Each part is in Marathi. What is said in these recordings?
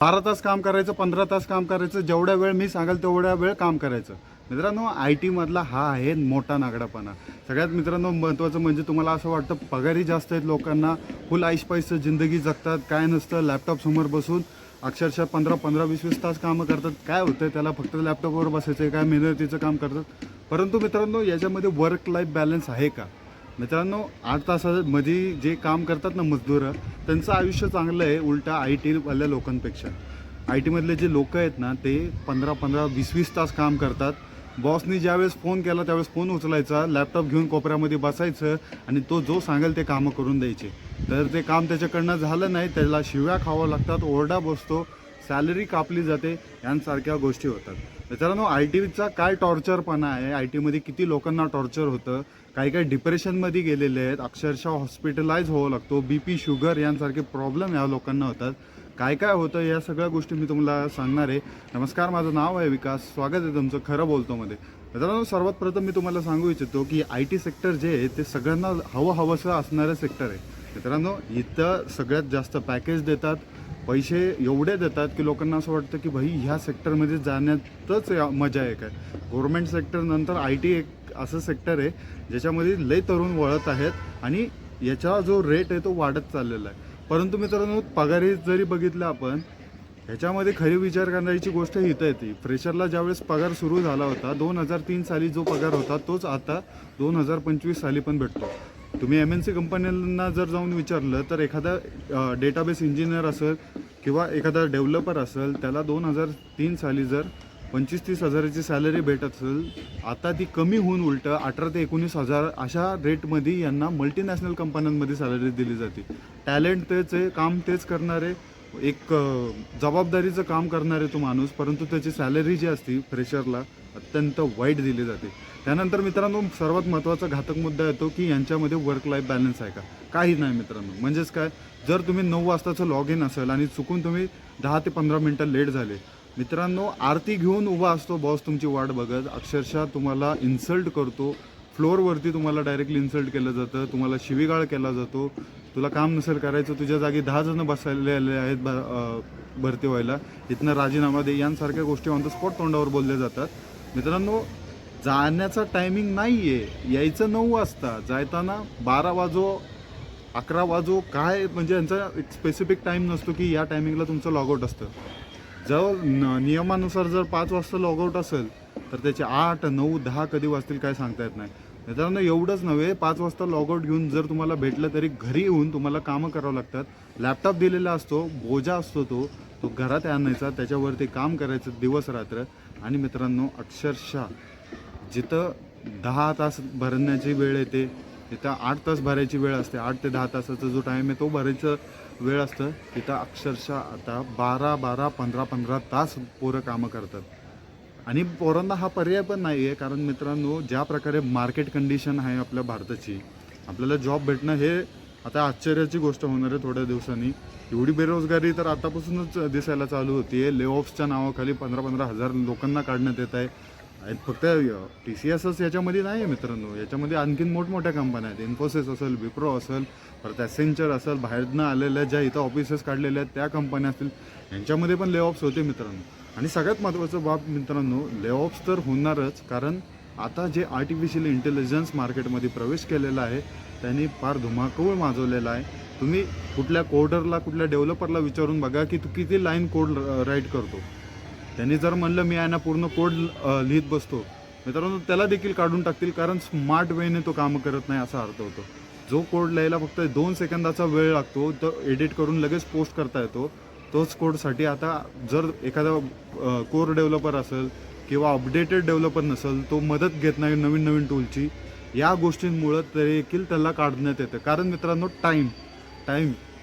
12 तास काम करायचं, 15 तास काम करायचं, जेवढा वेळ मी सांगाल तेवढा वेळ काम करायचं. मित्रांनो, आय टीमधला हा आहे मोठा नागडापणा. सगळ्यात मित्रांनो महत्त्वाचं म्हणजे तुम्हाला असं वाटतं पगारी जास्त आहेत लोकांना, फुल ऐशपैस जिंदगी जगतात, काय नसतं, लॅपटॉपसमोर बसून अक्षरशः 15-15, 20-20 तास कामं करतात. काय होतं त्याला, फक्त लॅपटॉपवर बसायचं आहे, काय मेहनतीचं काम करतात. परंतु मित्रांनो, याच्यामध्ये वर्क लाईफ बॅलन्स आहे का? मित्रांनो, 8 तासामध्ये जे काम करतात ना मजदूर, त्यांचं आयुष्य चांगलं आहे उलटा आय टीवाल्या लोकांपेक्षा. आय टीमधले जे लोक आहेत ना ते 15-15, 20-20 तास काम करतात. बॉसनी ज्यावेळेस फोन केला त्यावेळेस फोन उचलायचा, लॅपटॉप घेऊन कोपऱ्यामध्ये बसायचं आणि तो जो सांगेल ते कामं करून द्यायचे. तर ते काम त्याच्याकडनं झालं नाही, त्याला शिव्या खावं लागतात, ओरडा बसतो, सॅलरी कापली जाते, यांसारख्या गोष्टी होतात. मित्रांनो, आय टीचा काय टॉर्चरपणा आहे, आय टीमध्ये किती लोकांना टॉर्चर होतं, काही काही डिप्रेशनमध्ये गेलेले आहेत, अक्षरशः हॉस्पिटलाइज व्हावं लागतो, BP शुगर यांसारखे प्रॉब्लेम या लोकांना होतात. काय काय होतं या सगळ्या गोष्टी मी तुम्हाला सांगणार आहे. नमस्कार, माझं नाव आहे विकास, स्वागत आहे तुमचं खरं बोलतो मध्ये. मित्रांनो, सर्वात प्रथम मी तुम्हाला सांगू इच्छितो की आय टी सेक्टर जे आहे ते सगळ्यांना हवंसं असणारं सेक्टर आहे. मित्रांनो, इथं सगळ्यात जास्त पॅकेज देतात, पैसे एवढे देतात की लोकांना असं वाटतं की भाई ह्या सेक्टरमध्ये जाण्यातच मजा आहे काय. गव्हर्मेंट सेक्टरनंतर आय टी एक असं सेक्टर आहे ज्याच्यामध्ये लय तरुण वळत आहेत आणि याचा जो रेट आहे तो वाढत चाललेला आहे. परंतु मित्रांनो, पगारी जरी बघितलं आपण, ह्याच्यामध्ये खरी विचार करण्याची गोष्ट इथं येते. फ्रेशरला ज्यावेळेस पगार सुरू झाला होता 2003 साली जो पगार होता तोच आता 2025 साली पण भेटतो. तुम्ही MNC कंपन्यांना जर जाऊन विचारलं तर एखादा डेटाबेस इंजिनियर असेल किंवा एखादा डेव्हलपर असेल, त्याला 2003 साली जर 25-30 हजाराची सॅलरी भेटत असेल, आता ती कमी होऊन उलटं 18 ते 19 हजार अशा रेटमध्ये यांना मल्टीनॅशनल कंपन्यांमध्ये सॅलरी दिली जाते. टॅलेंट तेच आहे, काम तेच करणारे, एक जबाबदारीचं काम करणारे तो माणूस, परंतु त्याची सॅलरी जी असते फ्रेशरला अत्यंत वाईट दिली जाते. त्यानंतर मित्रांनो, सर्वात महत्त्वाचा घातक मुद्दा येतो की यांच्यामध्ये वर्क लाईफ बॅलन्स आहे का? काही नाही मित्रांनो. म्हणजेच काय, जर तुम्ही 9 वाजताचं लॉग इन असेल आणि चुकून तुम्ही 10 ते 15 मिनटं लेट झाले, मित्रांनो, आरती घेऊन उभा असतो बॉस तुमची वाट बघत, अक्षरशः तुम्हाला इन्सल्ट करतो, फ्लोअरवरती तुम्हाला डायरेक्टली इन्सल्ट केलं जातं, तुम्हाला शिवीगाळ केला जातो. तुला काम नसेल करायचं, तुझ्या जागी 10 जण बसलेले आहेत भरती व्हायला, इथनं राजीनामा दे, यांसारख्या गोष्टी ऑन द स्पॉट तोंडावर बोलल्या जातात. मित्रांनो, जाण्याचा टायमिंग नाही आहे, यायचं 9 वाजता, जायताना 12 वाजो 11 वाजो, काय म्हणजे यांचा एक स्पेसिफिक टाईम नसतो की या टायमिंगला तुमचं लॉगआउट असतं. जर नियमानुसार जर 5 वाजता लॉगआउट असेल तर त्याचे 8, 9, 10 कधी वाजतील काय सांगता येत नाही. मित्रांनो, एवढंच नव्हे, 5 वाजता लॉगआउट घेऊन जर तुम्हाला भेटलं तरी घरी येऊन तुम्हाला कामं करावं लागतात. लॅपटॉप दिलेला असतो, बोजा असतो, तो घरात आणायचा, त्याच्यावरती काम करायचं दिवस रात्र. आणि मित्रांनो, अक्षरशः जिथं 10 तास भरण्याची वेळ येते तिथं 8 तास भरायची वेळ असते. 8 ते 10 तासाचा जो टाईम आहे तो भरायचं वेळ असतं, तिथं अक्षरशः आता 12-12, 15-15 तास पोरं कामं करतात. आणि पोरांना हा पर्याय पण नाही आहे, कारण मित्रांनो, ज्या प्रकारे मार्केट कंडिशन आहे आपल्या भारताची, आपल्याला जॉब भेटणं हे आता आश्चर्याची गोष्ट होणार आहे थोड्या दिवसांनी. एवढी बेरोजगारी तर आतापासूनच दिसायला चालू होती आहे. लेऑफ्सच्या नावाखाली 15-15 हजार लोकांना काढण्यात येत आहे. फक्त TCSच याच्यामध्ये नाही आहे मित्रांनो, याच्यामध्ये आणखीन मोठमोठ्या कंपन्या आहेत. इन्फोसिस असेल, विप्रो असेल, परत ॲसेंचर असेल, बाहेरनं आलेल्या ज्या इथं ऑफिसेस काढलेल्या आहेत त्या कंपन्या असतील, यांच्यामध्ये पण लेऑफ्स होते मित्रांनो. आणि सगळ्यात महत्त्वाचं बाब मित्रांनो, लेऑफ्स तर होणारच, कारण आता जे आर्टिफिशियल इंटेलिजन्स मार्केटमध्ये प्रवेश केलेला आहे त्यांनी फार धुमाकूळ माजवलेला आहे. तुम्ही कुठल्या कोडरला, कुठल्या डेव्हलपरला विचारून बघा की तू किती लाईन कोड राईट करतो. त्यांनी जर म्हणलं मी आहे ना पूर्ण कोड लिहित बसतो, मित्रांनो, त्याला देखील काढून टाकतील, कारण स्मार्ट वेने तो कामं करत नाही असा अर्थ होतो. जो कोड लिहायला फक्त 2 सेकंदाचा वेळ लागतो, तो एडिट करून लगेच पोस्ट करता येतो, तोच कोडसाठी आता जर एखादा कोर डेव्हलपर असेल किंवा अपडेटेड डेव्हलपर नसेल, तो मदत घेत नाही नवीन नवीन टूलची, या गोष्टींमुळं देखील त्याला काढण्यात येतं. कारण मित्रांनो, टाईम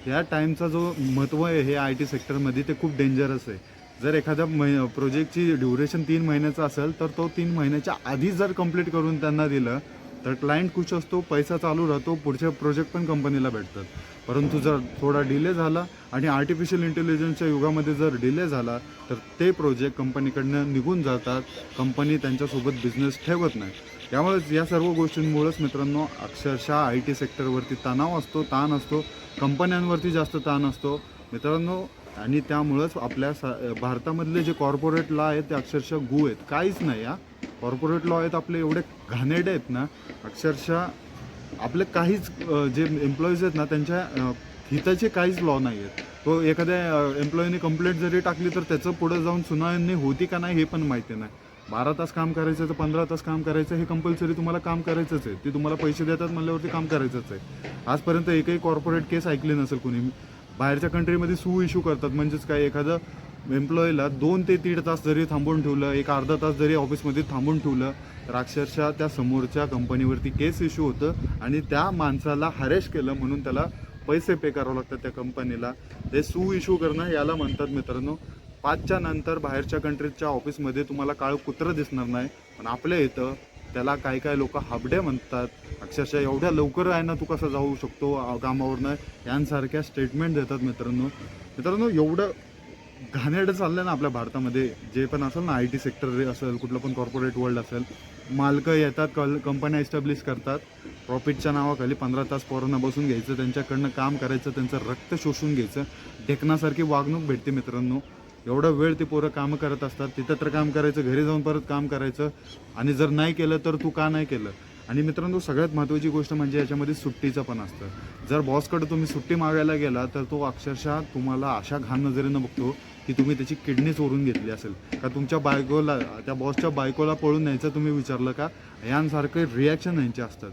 या टाईमचा जो महत्त्व आहे हे आय टी सेक्टरमध्ये ते खूप डेंजरस आहे. जर एखाद्या प्रोजेक्टची ड्युरेशन 3 महिन्याचा असेल तर तो 3 महिन्याच्या आधी जर कंप्लीट करून त्यांना दिलं तर क्लायंट खुश असतो, पैसा चालू राहतो, पुढचे प्रोजेक्ट पण कंपनीला भेटतात. परंतु जर थोडा डिले झाला आणि आर्टिफिशियल इंटेलिजन्सच्या युगामध्ये जर डिले झाला तर ते प्रोजेक्ट कंपनीकडनं निघून जातात, कंपनी त्यांच्यासोबत बिझनेस ठेवत नाही. त्यामुळेच या सर्व गोष्टींमुळेच मित्रांनो, अक्षरशः आय टी सेक्टरवरती ताण असतो, कंपन्यांवरती जास्त ताण असतो. मित्रांनो, आणि त्यामुळंच आपल्या भारतामधले जे कॉर्पोरेट लॉ आहेत ते अक्षरशः गू आहेत, काहीच नाही. कॉर्पोरेट लॉ आहेत आपले एवढे घाणेरडे आहेत ना, अक्षरशः आपले काहीच जे एम्प्लॉईज आहेत ना त्यांच्या हिताचे काहीच लॉ नाही आहेत. तो एखाद्या एम्प्लॉईने कंप्लेंट जरी टाकली तर त्याचं पुढे जाऊन सुनावणी होती का नाही हे पण माहिती नाही. 12 तास काम करायचं तर 15 तास काम करायचं, हे कंपल्सरी तुम्हाला काम करायचंच आहे. ते तुम्हाला पैसे देतात म्हणल्यावरती काम करायचंच आहे. आजपर्यंत एकही कॉर्पोरेट केस ऐकली नसेल कुणी. बाहेरच्या कंट्रीमध्ये इश्यू करतात, म्हणजेच काय, एखादं एम्प्लॉईला 2 ते 3 तास जरी थांबवून ठेवलं, एक अर्धा तास जरी ऑफिसमध्ये थांबवून ठेवलं तर अक्षरशः त्या समोरच्या कंपनीवरती केस इश्यू होतं आणि त्या माणसाला हॅरेस केलं म्हणून त्याला पैसे पे करावं लागतात त्या कंपनीला. ते इश्यू करणं याला म्हणतात मित्रांनो. 5च्या नंतर बाहेरच्या कंट्रीजच्या ऑफिसमध्ये तुम्हाला काळं कुत्रं दिसणार नाही, पण आपल्या इथं त्याला काही काही लोक हाबडे म्हणतात. अक्षरशः एवढ्या लवकर आहे ना तू कसं जाऊ शकतो कामावरनं, यांसारख्या स्टेटमेंट देतात मित्रांनो. एवढं घाणेरडं चाललं ना आपल्या भारतामध्ये. जे पण असेल ना, IT सेक्टर असेल, कुठलं पण कॉर्पोरेट वर्ल्ड असेल, मालकं येतात, कंपन्या एस्टॅब्लिश करतात, प्रॉफिटच्या नावाखाली 15 तास पोरांना बसून घ्यायचं, त्यांच्याकडनं काम करायचं, त्यांचं रक्त शोषून घ्यायचं, ढेकणासारखी वागणूक भेटते मित्रांनो. एवढा वेळ ते पोरं कामं करत असतात, तिथं तर काम करायचं, घरी जाऊन परत काम करायचं, आणि जर नाही केलं तर तू का नाही केलं. आणि मित्रांनो सगळ्यात महत्त्वाची गोष्ट म्हणजे याच्यामध्ये सुट्टीचं पण असतं. जर बॉसकडे तुम्ही सुट्टी मागायला गेला तर तो अक्षरशः तुम्हाला अशा घाण नजरेनं बघतो की तुम्ही त्याची किडनी चोरून घेतली असेल का, तुमच्या बायकोला, त्या बॉसच्या बायकोला पळून न्यायचं तुम्ही विचारलं का, यांसारखे रिॲक्शन यांचे असतात.